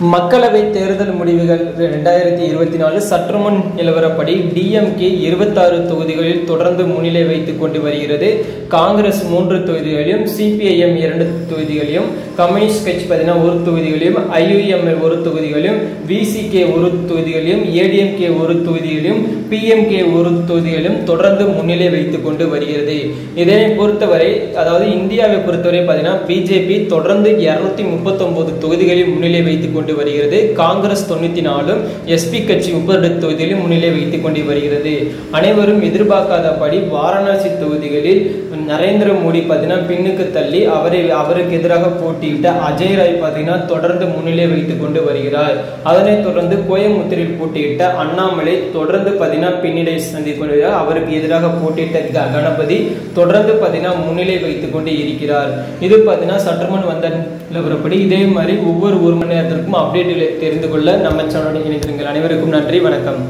மக்களவை தேர்தல் முடிவுகள் 2024 சற்றுமுன் நிலவரப்படி டிஎம்கே 26 தொகுதிகளில் தொடர்ந்து முன்னிலை வைத்துக் கொண்டு வருகிறது. காங்கிரஸ் 3 தொகுதிகளிலும், சிபிஐஎம் 2 தொகுதிகளிலும், கம்யூனிஸ்ட் கட்சி 1 தொகுதிகளிலும், ஐயுஎம்எல் 1 தொகுதிகளிலும், விசிகே 1 தொகுதிகளிலும், ஏடிஎம்கே 1 தொகுதிகளிலும், பிஎம்கே 1 தொகுதிகளிலும் தொடர்ந்து முன்னிலை வைத்துக் கொண்டு வருகிறது. இதனை பொறுத்தவரை, அதாவது இந்தியாவை பொறுத்தவரை பிஜேபி தொடர்ந்து 239 தொகுதிகளில் முன்னிலை வைத்துக் கொண்டு வருகிறது. காங்கிரஸ் 94, எஸ்பி கட்சி 32 தொகுதிகளில் முன்னிலை வைத்துக் கொண்டு வருகிறது. அனைவரும் எதிர்பார்க்காதபடி வாரணாசி தொகுதிகளில் நரேந்திர மோடி பின்னுக்கு தள்ளி அவருக்கு எதிராக போட்டியிட்ட அஜய் ராய் தொடர்ந்து முன்னிலை வைத்துக் கொண்டு வருகிறார். அதனைத் தொடர்ந்து கோயம்புத்தூரில் போட்டியிட்ட அண்ணாமலை தொடர்ந்து பின்னடை சந்தித்துக் கொண்டிருக்கிறார். அவருக்கு எதிராக போட்டியிட்ட கணபதி தொடர்ந்து முன்னிலை வைத்துக் கொண்டு இருக்கிறார். இது சற்றுமுன் வந்த நிலவரப்படி. இதே மாதிரி ஒவ்வொரு 1 மணி நேரத்திற்கும் அப்டேட் தெரிந்து கொள்ள நம்ம சேனலுடன் இணைந்திருங்கள். அனைவருக்கும் நன்றி, வணக்கம்.